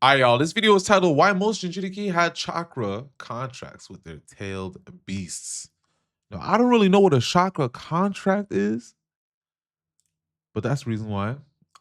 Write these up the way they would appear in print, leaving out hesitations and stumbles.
Alright, y'all. This video is titled Why Most Jinchuriki Had Chakra Contracts with Their Tailed Beasts. Now, I don't really know what a chakra contract is, but that's the reason why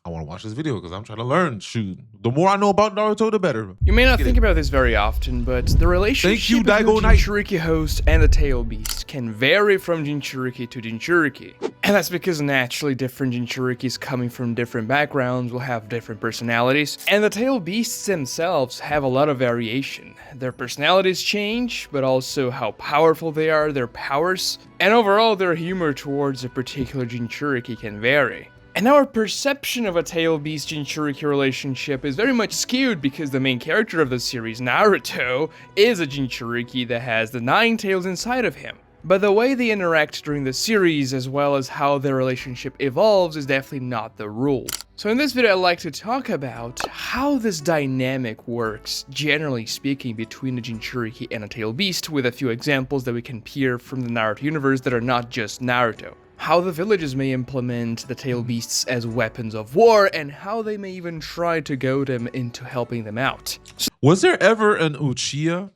I want to watch this video because I'm trying to learn. Shoot, the more I know about Naruto, the better. You may not think about this very often, but the relationship between the Jinchuriki host and the tail beast can vary from Jinchuriki to Jinchuriki. And that's because naturally different Jinchurikis coming from different backgrounds will have different personalities, and the tail beasts themselves have a lot of variation. Their personalities change, but also how powerful they are, their powers, and overall their humor towards a particular Jinchuriki can vary. And our perception of a tail beast Jinchuriki relationship is very much skewed because the main character of the series, Naruto, is a Jinchuriki that has the 9 tails inside of him. But the way they interact during the series, as well as how their relationship evolves, is definitely not the rule. So in this video, I'd like to talk about how this dynamic works, generally speaking, between a Jinchuriki and a tail beast, with a few examples that we can peer from the Naruto universe that are not just Naruto. How the villages may implement the tail beasts as weapons of war, and how they may even try to goad them into helping them out. Was there ever an Uchiha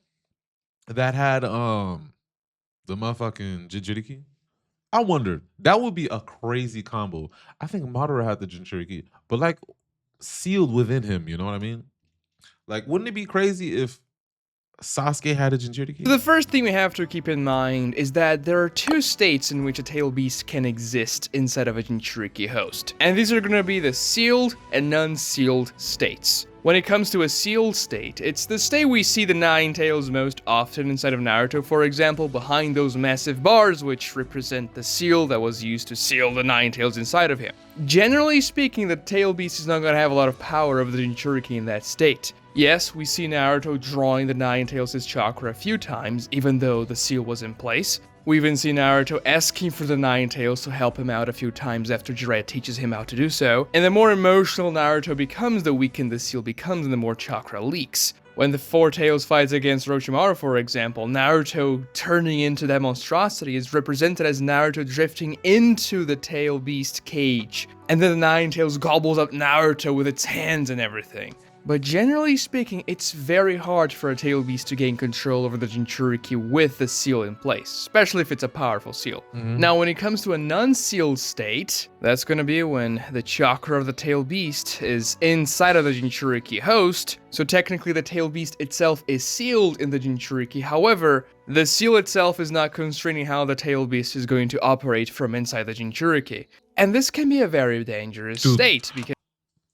that had the motherfucking Jinchuriki? I wondered. That would be a crazy combo. I think Madara had the Jinchuriki, but like sealed within him, you know what I mean? Like, wouldn't it be crazy if Sasuke had a Jinchuriki? So the first thing we have to keep in mind is that there are 2 states in which a tail beast can exist inside of a Jinchuriki host. And these are going to be the sealed and non-sealed states. When it comes to a sealed state, it's the state we see the 9 tails most often inside of Naruto, for example, behind those massive bars which represent the seal that was used to seal the 9 tails inside of him. Generally speaking, the tail beast is not going to have a lot of power over the Jinchuriki in that state. Yes, we see Naruto drawing the 9 tails' chakra a few times, even though the seal was in place. We even see Naruto asking for the 9 tails to help him out a few times after Jiraiya teaches him how to do so. And the more emotional Naruto becomes, the weakened the seal becomes and the more chakra leaks. When the 4 tails fights against Orochimaru, for example, Naruto turning into that monstrosity is represented as Naruto drifting into the tail beast cage. And then the 9 tails gobbles up Naruto with its hands and everything. But generally speaking, it's very hard for a tail beast to gain control over the Jinchuriki with the seal in place, especially if it's a powerful seal. Now, when it comes to a non-sealed state, that's going to be when the chakra of the tail beast is inside of the Jinchuriki host, so technically the tail beast itself is sealed in the Jinchuriki. However, the seal itself is not constraining how the tail beast is going to operate from inside the Jinchuriki. And this can be a very dangerous state because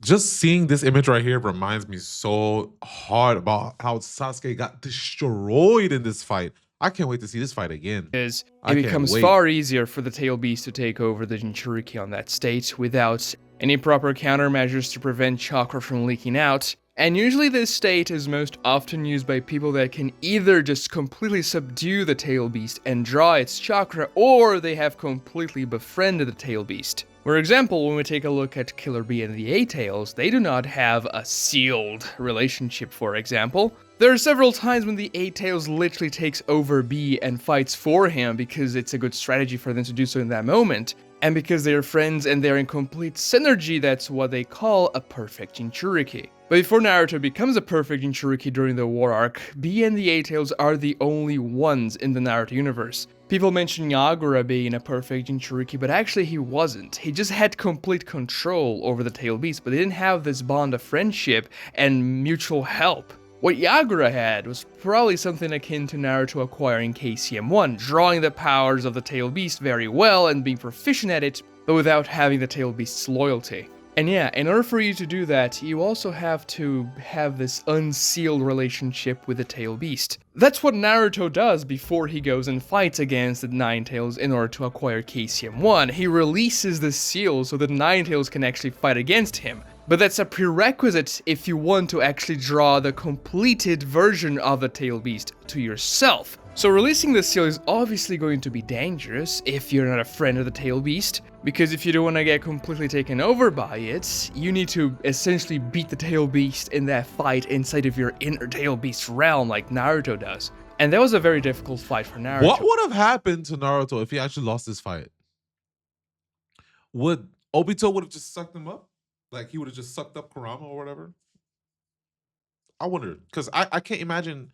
just seeing this image right here reminds me so hard about how Sasuke got destroyed in this fight. I can't wait to see this fight again. It becomes far easier for the tail beast to take over the Jinchuriki on that state without any proper countermeasures to prevent chakra from leaking out. And usually this state is most often used by people that can either just completely subdue the tail beast and draw its chakra, or they have completely befriended the tail beast. For example, when we take a look at Killer Bee and the 8 tails, they do not have a sealed relationship, for example. There are several times when the 8 tails literally takes over Bee and fights for him because it's a good strategy for them to do so in that moment. And because they are friends and they're in complete synergy, that's what they call a perfect Jinchuriki. But before Naruto becomes a perfect Jinchuriki during the war arc, Bee and the 8 tails are the only ones in the Naruto universe. People mention Yagura being a perfect Jinchuriki, but actually he wasn't. He just had complete control over the tail beast, but they didn't have this bond of friendship and mutual help. What Yagura had was probably something akin to Naruto acquiring KCM1, drawing the powers of the tail beast very well and being proficient at it, but without having the tail beast's loyalty. And yeah, in order for you to do that, you also have to have this unsealed relationship with the tail beast. That's what Naruto does before he goes and fights against the 9 tails in order to acquire KCM1. He releases the seal so that 9 tails can actually fight against him. But that's a prerequisite if you want to actually draw the completed version of the tail beast to yourself. So releasing the seal is obviously going to be dangerous if you're not a friend of the tail beast, because if you don't want to get completely taken over by it, you need to essentially beat the tail beast in that fight inside of your inner tail beast realm like Naruto does. And that was a very difficult fight for Naruto. What would have happened to Naruto if he actually lost this fight? Would Obito would have just sucked him up? Like he would have just sucked up Kurama or whatever? I wonder because I can't imagine.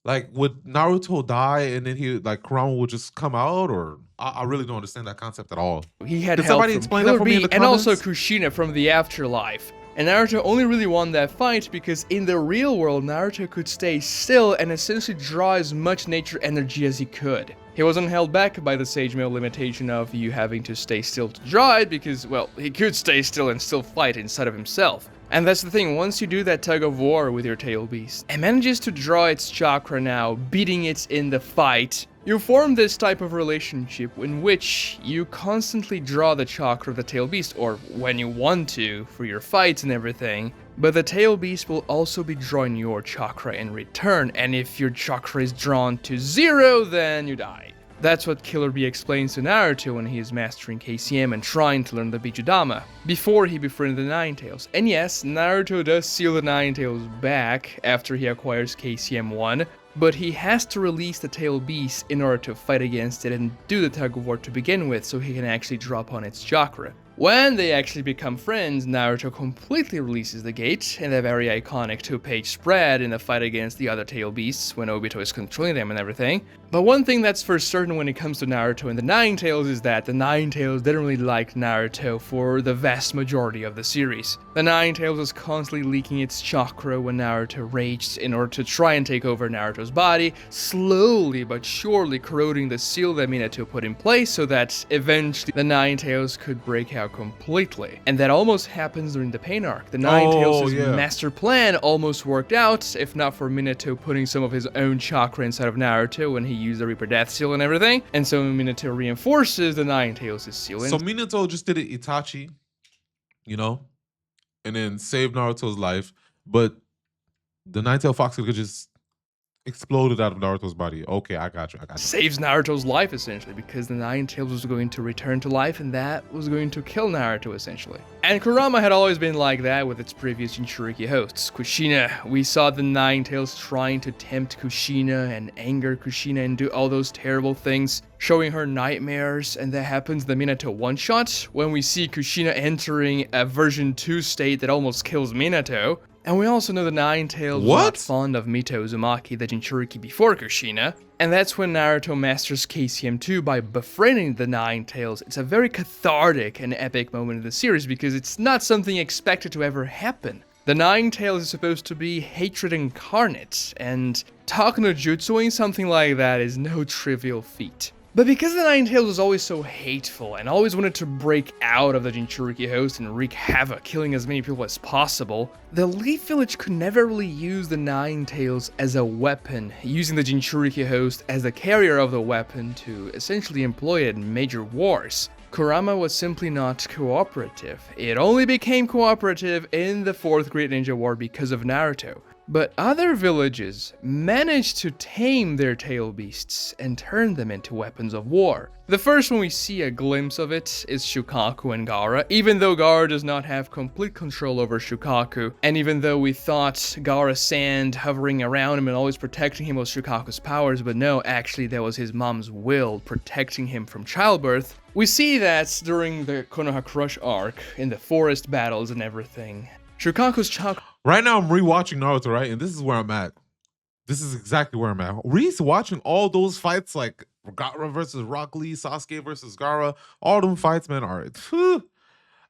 Like, would Naruto die and then he like Kurama would just come out, or I really don't understand that concept at all. He had Can help somebody from explain Killer that for me in Bee the and also comments? Kushina from the afterlife. And Naruto only really won that fight because in the real world, Naruto could stay still and essentially draw as much nature energy as he could. He wasn't held back by the Sage Male limitation of you having to stay still to draw it because, well, he could stay still and still fight inside of himself. And that's the thing, once you do that tug of war with your tail beast, it manages to draw its chakra now, beating it in the fight, you form this type of relationship in which you constantly draw the chakra of the tail beast, or when you want to, for your fights and everything, but the tail beast will also be drawing your chakra in return, and if your chakra is drawn to 0, then you die. That's what Killer Bee explains to Naruto when he is mastering KCM and trying to learn the Bijudama, before he befriended the Ninetales. And yes, Naruto does seal the Ninetales back after he acquires KCM-1, but he has to release the tail beast in order to fight against it and do the tug of war to begin with so he can actually draw upon its chakra. When they actually become friends, Naruto completely releases the gate in a very iconic 2-page spread in the fight against the other tail beasts when Obito is controlling them and everything. But one thing that's for certain when it comes to Naruto and the Ninetales is that the Ninetales didn't really like Naruto for the vast majority of the series. The Ninetales was constantly leaking its chakra when Naruto raged in order to try and take over Naruto's body, slowly but surely corroding the seal that Minato put in place so that eventually the Ninetales could break out completely. And that almost happens during the Pain arc. The Ninetales' master plan almost worked out, if not for Minato putting some of his own chakra inside of Naruto when he used the Reaper Death Seal and everything. And so Minato reinforces the Ninetales' seal. So Minato just did it Itachi, you know, and then saved Naruto's life, but the Nine-Tailed Fox could just exploded out of Naruto's body. Okay, I got you. Saves Naruto's life, essentially, because the Ninetales was going to return to life, and that was going to kill Naruto, essentially. And Kurama had always been like that with its previous Jinchuriki hosts. Kushina, we saw the Ninetales trying to tempt Kushina and anger Kushina and do all those terrible things, showing her nightmares, and that happens in the Minato one-shot, when we see Kushina entering a version 2 state that almost kills Minato. And we also know the Ninetales was not fond of Mito Uzumaki, the Jinchuriki before Kushina. And that's when Naruto masters KCM2 by befriending the Ninetales. It's a very cathartic and epic moment in the series because it's not something expected to ever happen. The Ninetales is supposed to be hatred incarnate, and talking to Jutsuing something like that is no trivial feat. But because the Ninetales was always so hateful and always wanted to break out of the Jinchuriki host and wreak havoc, killing as many people as possible, the Leaf Village could never really use the Ninetales as a weapon, using the Jinchuriki host as the carrier of the weapon to essentially employ it in major wars. Kurama was simply not cooperative. It only became cooperative in the 4th Great Ninja War because of Naruto. But other villages managed to tame their tail beasts and turn them into weapons of war. The first one we see a glimpse of it is Shukaku and Gaara, even though Gaara does not have complete control over Shukaku, and even though we thought Gaara's sand hovering around him and always protecting him was Shukaku's powers, but no, actually that was his mom's will protecting him from childbirth. We see that during the Konoha Crush arc, in the forest battles and everything. Shukaku's chakra. Right now I'm rewatching Naruto, right? And this is where I'm at. This is exactly where I'm at. Watching all those fights, like Gaara versus Rock Lee, Sasuke versus Gaara, all them fights, man, are...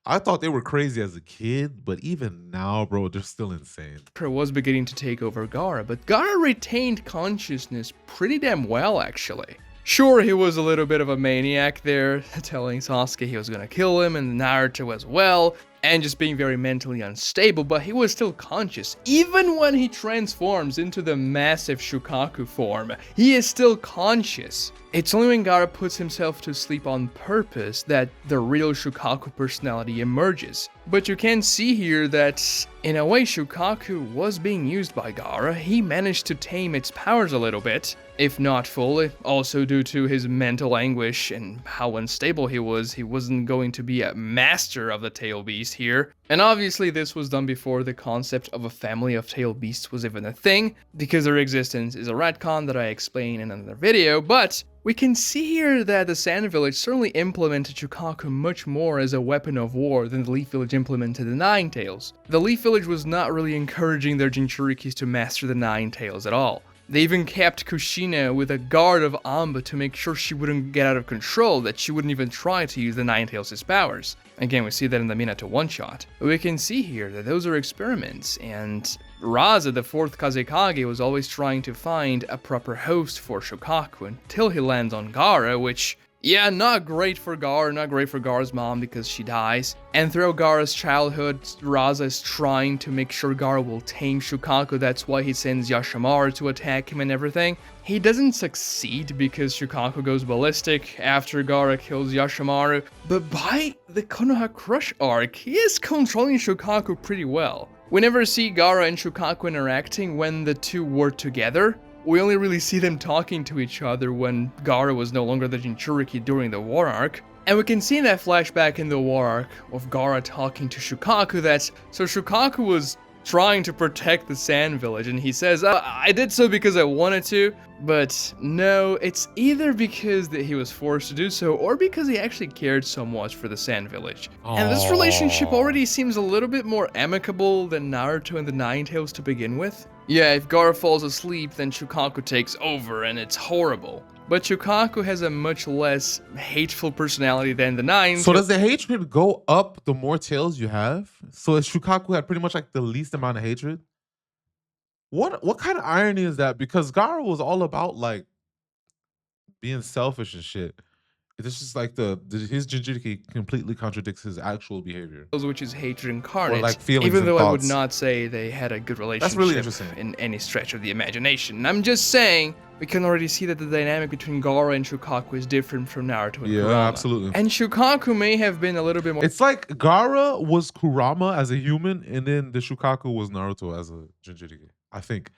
I thought they were crazy as a kid, but even now, bro, they're still insane. Was beginning to take over Gaara, but Gaara retained consciousness pretty damn well, actually. Sure, he was a little bit of a maniac there, telling Sasuke he was gonna kill him, and Naruto as well, and just being very mentally unstable, but he was still conscious. Even when he transforms into the massive Shukaku form, he is still conscious. It's only when Gaara puts himself to sleep on purpose that the real Shukaku personality emerges. But you can see here that, in a way, Shukaku was being used by Gaara. He managed to tame its powers a little bit, if not fully, also due to his mental anguish and how unstable he wasn't going to be a master of the tail beast here. And obviously this was done before the concept of a family of tail beasts was even a thing, because their existence is a retcon that I explain in another video, but We can see here that the Sand Village certainly implemented Shukaku much more as a weapon of war than the Leaf Village implemented the Nine Tails. The Leaf Village was not really encouraging their Jinchurikis to master the Nine Tails at all. They even kept Kushina with a guard of Amba to make sure she wouldn't get out of control, that she wouldn't even try to use the Nine Tails' powers. Again, we see that in the Minato one-shot. But we can see here that those are experiments, and Raza, the 4th Kazekage, was always trying to find a proper host for Shokaku until he lands on Gaara, which, yeah, not great for Gaara, not great for Gaara's mom because she dies. And throughout Gaara's childhood, Raza is trying to make sure Gaara will tame Shukaku. That's why he sends Yashimaru to attack him and everything. He doesn't succeed because Shukaku goes ballistic after Gaara kills Yashimaru. But by the Konoha Crush arc, he is controlling Shukaku pretty well. We never see Gaara and Shukaku interacting when the two were together. We only really see them talking to each other when Gaara was no longer the Jinchuriki during the war arc. And we can see in that flashback in the war arc of Gaara talking to Shukaku that, so Shukaku was trying to protect the Sand Village, and he says, I did so because I wanted to, but no, it's either because that he was forced to do so, or because he actually cared so much for the Sand Village. Aww. And this relationship already seems a little bit more amicable than Naruto and the Nine Tails to begin with. Yeah, if Gaara falls asleep, then Shukaku takes over, and it's horrible. But Shukaku has a much less hateful personality than the Nine. So does the hatred go up the more tails you have? So if Shukaku had pretty much like the least amount of hatred? What kind of irony is that? Because Gaara was all about like being selfish and shit. It's just like his Jinchuriki completely contradicts his actual behavior, which is hatred incarnate. Or like feelings. Even though and I would thoughts. not say they had a good relationship. That's really interesting. In any stretch of the imagination. I'm just saying we can already see that the dynamic between Gaara and Shukaku is different from Naruto and Kurama. Yeah, absolutely. And Shukaku may have been a little bit more. It's like Gaara was Kurama as a human, and then the Shukaku was Naruto as a Jinchuriki, I think.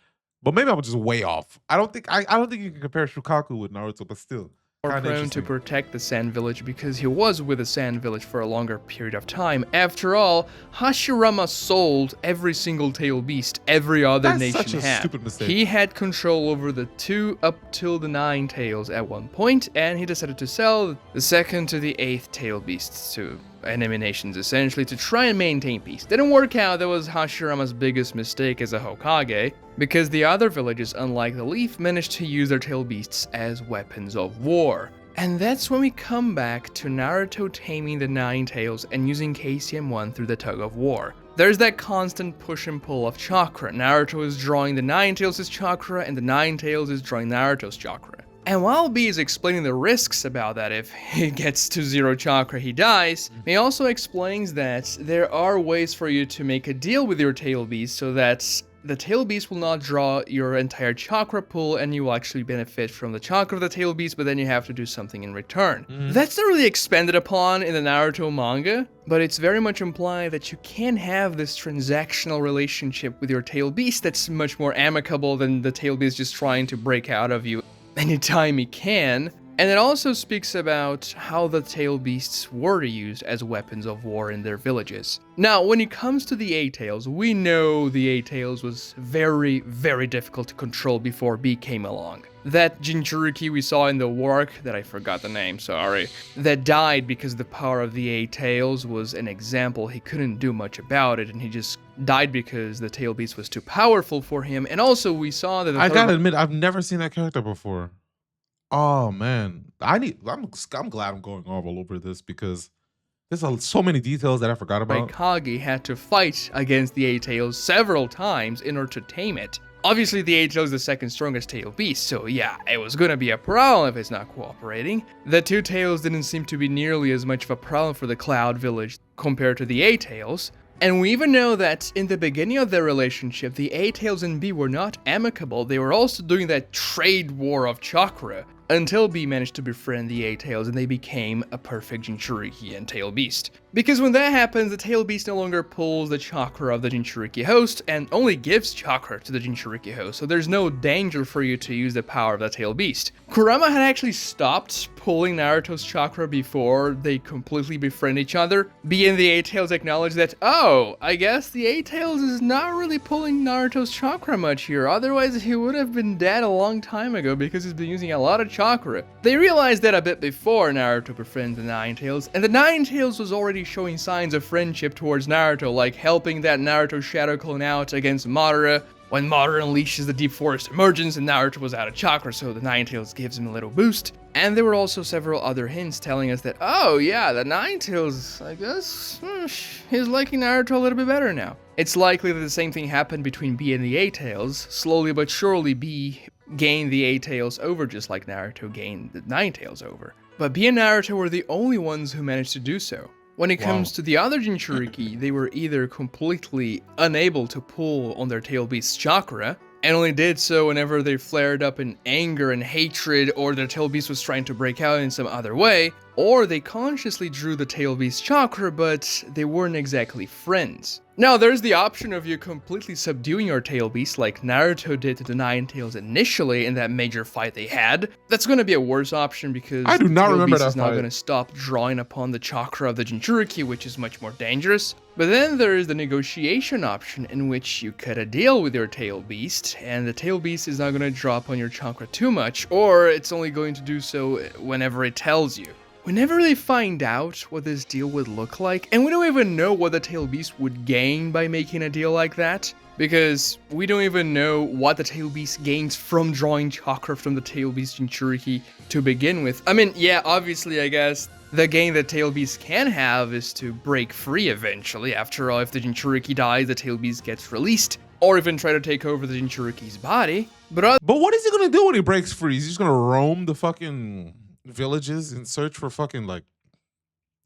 But maybe I'm just way off. I don't think you can compare Shukaku with Naruto, but still. More prone to protect the Sand Village because he was with the Sand Village for a longer period of time. After all, Hashirama sold every single tail beast every other nation had. That's such a stupid mistake. He had control over the 2 up till the 9 tails at one point, and he decided to sell the 2nd to the 8th tail beasts to enemy nations, essentially, to try and maintain peace. Didn't work out. That was Hashirama's biggest mistake as a Hokage, because the other villages, unlike the Leaf, managed to use their tail beasts as weapons of war. And that's when we come back to Naruto taming the 9 tails and using KCM1 through the tug of war. There's that constant push and pull of chakra. Naruto is drawing the 9 tails' chakra, and the 9 tails is drawing Naruto's chakra. And while B is explaining the risks about that, if he gets to 0 chakra, he dies, he also explains that there are ways for you to make a deal with your tail beast so that the tail beast will not draw your entire chakra pool and you will actually benefit from the chakra of the tail beast, but then you have to do something in return. That's not really expanded upon in the Naruto manga, but it's very much implied that you can have this transactional relationship with your tail beast that's much more amicable than the tail beast just trying to break out of you anytime he can. And it also speaks about how the tail beasts were used as weapons of war in their villages. Now, when it comes to the 8 tails, we know the 8 tails was very, very difficult to control before B came along. That Jinchuriki we saw in the war arc, that I forgot the name, sorry, that died because the power of the 8 tails was an example. He couldn't do much about it, and he just died because the tail beast was too powerful for him. And also we saw that I gotta admit, I've never seen that character before. Oh man, I'm glad I'm going all over this because there's so many details that I forgot about. Kage had to fight against the 8 tails several times in order to tame it. Obviously, the 8 tails is the 2nd strongest tail beast, so yeah, it was gonna be a problem if it's not cooperating. The 2 tails didn't seem to be nearly as much of a problem for the Cloud Village compared to the 8 tails. And we even know that in the beginning of their relationship, the 8 tails and B were not amicable. They were also doing that trade war of chakra, until B managed to befriend the 8 tails and they became a perfect Jinchuriki and tail beast. Because when that happens, the tail beast no longer pulls the chakra of the Jinchuriki host and only gives chakra to the Jinchuriki host, so there's no danger for you to use the power of the tail beast. Kurama had actually stopped pulling Naruto's chakra before they completely befriend each other. B and the 8 tails acknowledge that, oh, I guess the 8 tails is not really pulling Naruto's chakra much here, otherwise he would have been dead a long time ago because he's been using a lot of chakra. They realized that a bit before Naruto befriended the Nine Tails, and the Nine Tails was already showing signs of friendship towards Naruto, like helping that Naruto shadow clone out against Madara, when Madara unleashes the Deep Forest Emergence and Naruto was out of chakra, so the Nine Tails gives him a little boost. And there were also several other hints telling us that, oh yeah, the Nine Tails, I guess, he's liking Naruto a little bit better now. It's likely that the same thing happened between B and the A-Tails. Slowly but surely, B gained the A-Tails over just like Naruto gained the Nine Tails over. But B and Naruto were the only ones who managed to do so. When it comes to the other Jinchuriki, they were either completely unable to pull on their Tail Beast's chakra, and only did so whenever they flared up in anger and hatred, or their Tail Beast was trying to break out in some other way, or they consciously drew the Tail Beast's chakra, but they weren't exactly friends. Now, there's the option of you completely subduing your Tail Beast like Naruto did to the Nine Tails initially in that major fight they had. That's going to be a worse option because I do not remember that is not fight. going to stop drawing upon the chakra of the Jinchuriki, which is much more dangerous. But then there is the negotiation option in which you cut a deal with your Tail Beast, and the Tail Beast is not going to draw upon your chakra too much, or it's only going to do so whenever it tells you. We never really find out what this deal would look like, and we don't even know what the Tail Beast would gain by making a deal like that, because we don't even know what the Tail Beast gains from drawing chakra from the Tail Beast Jinchuriki to begin with. I mean, yeah, obviously, I guess, the gain that Tail Beast can have is to break free eventually. After all, if the Jinchuriki dies, the Tail Beast gets released, or even try to take over the Jinchuriki's body. But what is he gonna do when he breaks free? He's just gonna roam the fucking villages in search for fucking, like,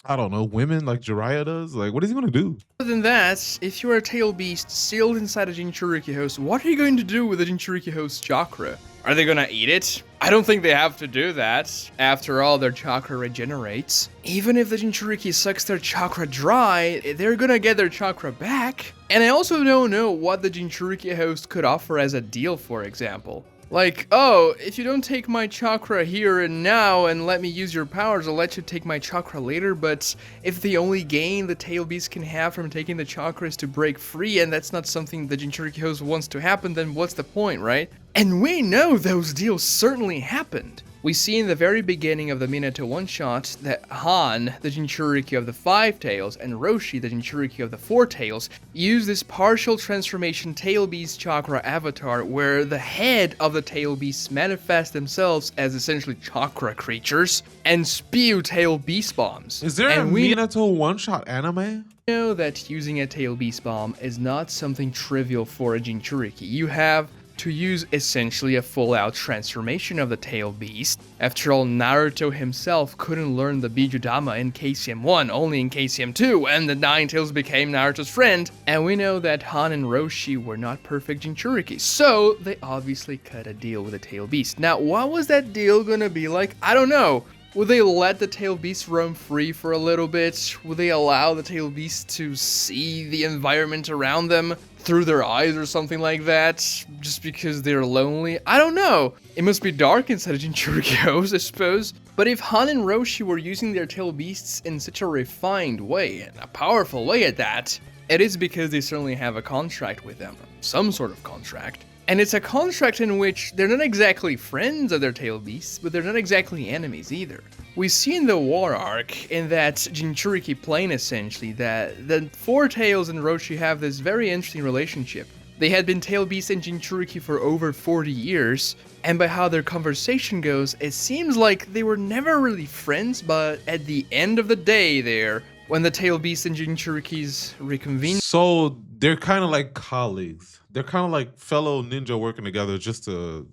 I don't know, women like Jiraiya does? Like, what is he gonna do? Other than that, if you're a Tail Beast sealed inside a Jinchuriki host, what are you going to do with the Jinchuriki host's chakra? Are they gonna eat it? I don't think they have to do that. After all, their chakra regenerates. Even if the Jinchuriki sucks their chakra dry, they're gonna get their chakra back. And I also don't know what the Jinchuriki host could offer as a deal, for example. Like, oh, if you don't take my chakra here and now and let me use your powers, I'll let you take my chakra later, but if the only gain the Tail Beast can have from taking the chakra is to break free, and that's not something the Jinchuriki host wants to happen, then what's the point, right? And we know those deals certainly happened. We see in the very beginning of the Minato one-shot that Han, the Jinchuriki of the 5 Tails, and Roshi, the Jinchuriki of the 4 Tails, use this partial transformation Tail Beast chakra avatar where the head of the Tail Beasts manifest themselves as essentially chakra creatures and spew Tail Beast bombs. Is there a Minato one-shot anime? Know that using a Tail Beast bomb is not something trivial for a Jinchuriki. You have to use essentially a full-out transformation of the Tail Beast. After all, Naruto himself couldn't learn the Bijudama in KCM 1, only in KCM 2, and the Nine Tails became Naruto's friend, and we know that Han and Roshi were not perfect Jinchuriki, so they obviously cut a deal with the Tail Beast. Now, what was that deal gonna be like? I don't know. Would they let the Tail Beast roam free for a little bit? Would they allow the Tail Beast to see the environment around them through their eyes or something like that, just because they're lonely? I don't know. It must be dark inside of Jinchuriki host, I suppose. But if Han and Roshi were using their Tail Beasts in such a refined way, and a powerful way at that, it is because they certainly have a contract with them. Some sort of contract. And it's a contract in which they're not exactly friends of their Tail Beasts, but they're not exactly enemies either. We see in the war arc, in that Jinchuriki plane essentially, that the 4 Tails and Roshi have this very interesting relationship. They had been Tail Beasts and Jinchuriki for over 40 years, and by how their conversation goes, it seems like they were never really friends, but at the end of the day there, when the Tail Beasts and Jinchurikis reconvene. So they're kind of like colleagues. They're kind of like fellow ninja working together just to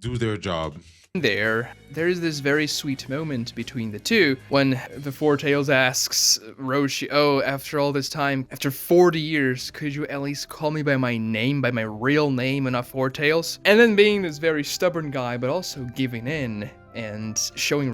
do their job. There's this very sweet moment between the two when the 4 Tails asks Roshi, oh, after all this time, after 40 years, could you at least call me by my name, by my real name and not 4 Tails? And then being this very stubborn guy, but also giving in and showing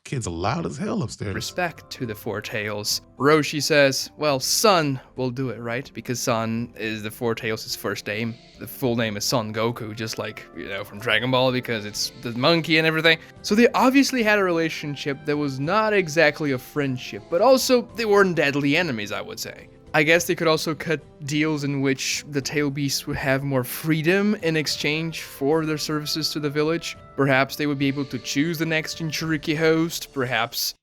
Kid's loud as hell upstairs. respect to the 4 Tails. Roshi says, well, Son will do it, right? Because Son is the 4 Tails' first name. The full name is Son Goku, just like, you know, from Dragon Ball, because it's the monkey and everything. So they obviously had a relationship that was not exactly a friendship, but also they weren't deadly enemies, I would say. I guess they could also cut deals in which the tail beasts would have more freedom in exchange for their services to the village. Perhaps they would be able to choose the next Jinchuriki host. Perhaps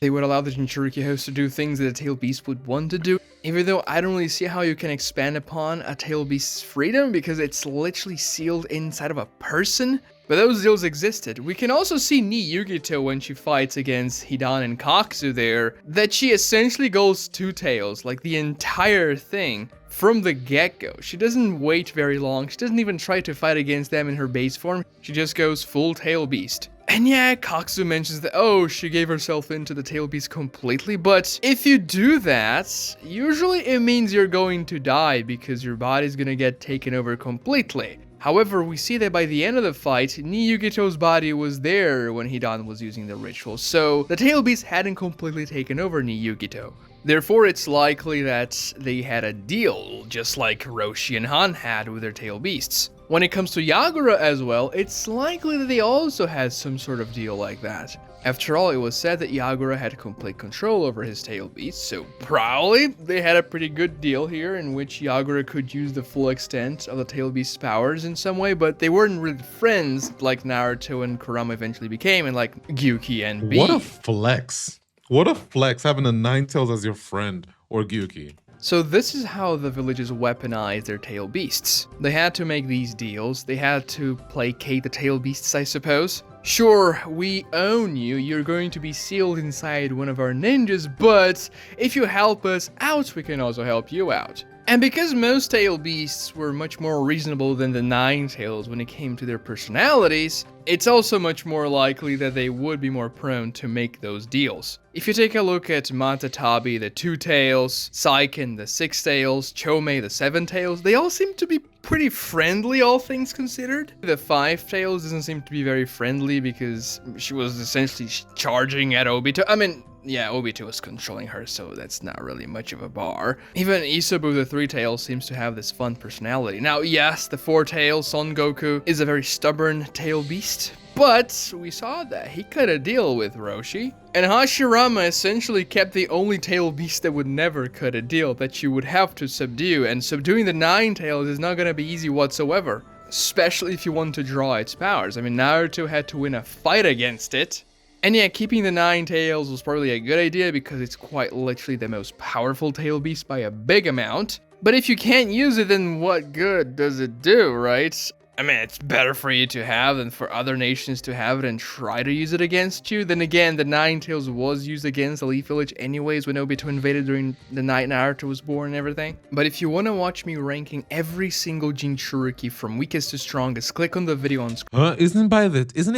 they would allow the Jinchuriki host to do things that a tail beast would want to do. Even though I don't really see how you can expand upon a tail beast's freedom because it's literally sealed inside of a person. But those deals existed. We can also see Ni Yugito when she fights against Hidan and Kaksu there, that she essentially goes two tails, like the entire thing, from the get-go. She doesn't wait very long, she doesn't even try to fight against them in her base form, she just goes full tail beast. And yeah, Kaksu mentions that, oh, she gave herself into the tail beast completely, but if you do that, usually it means you're going to die because your body's gonna get taken over completely. However, we see that by the end of the fight, Ni Yugito's body was there when Hidan was using the ritual, so the tail beast hadn't completely taken over Ni Yugito. Therefore, it's likely that they had a deal, just like Roshi and Han had with their tail beasts. When it comes to Yagura as well, it's likely that they also had some sort of deal like that. After all, it was said that Yagura had complete control over his tail beast, so probably they had a pretty good deal here in which Yagura could use the full extent of the tail beast's powers in some way, but they weren't really friends like Naruto and Kurama eventually became, and like Gyuki and B. What a flex. What a flex, having a Ninetales as your friend, or Gyuki. So this is how the villages weaponized their tail beasts. They had to make these deals, they had to placate the tail beasts, I suppose. Sure, we own you, you're going to be sealed inside one of our ninjas, but if you help us out, we can also help you out. And because most tail beasts were much more reasonable than the Ninetales when it came to their personalities, it's also much more likely that they would be more prone to make those deals. If you take a look at Matatabi, the 2 tails, Saiken, the 6 tails, Chomei, the 7 tails, they all seem to be pretty friendly, all things considered. The 5 tails doesn't seem to be very friendly because she was essentially charging at Obito. I mean, yeah, Obito was controlling her, so that's not really much of a bar. Even Isobu, the 3 tails, seems to have this fun personality. Now, yes, the 4 tails, Son Goku, is a very stubborn tail beast, but we saw that he cut a deal with Roshi. And Hashirama essentially kept the only tail beast that would never cut a deal, that you would have to subdue, and subduing the 9 tails is not gonna be easy whatsoever, especially if you want to draw its powers. I mean, Naruto had to win a fight against it. And yeah, keeping the 9 tails was probably a good idea because it's quite literally the most powerful tail beast by a big amount. But if you can't use it, then what good does it do, right? I mean, it's better for you to have than for other nations to have it and try to use it against you. Then again, the 9 tails was used against the Leaf Village anyways when Obito invaded during the night Naruto was born and everything. But if you want to watch me ranking every single Jinchuriki from weakest to strongest, click on the video on screen. Isn't it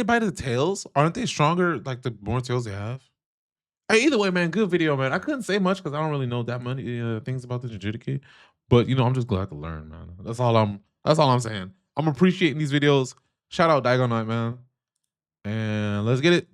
by the tails? Aren't they stronger like the more tails they have? Hey, either way, man, good video, man. I couldn't say much because I don't really know that many things about the Jinchuriki, but I'm just glad to learn, man. That's all I'm saying. I'm appreciating these videos. Shout out Daigo Knight, man. And let's get it.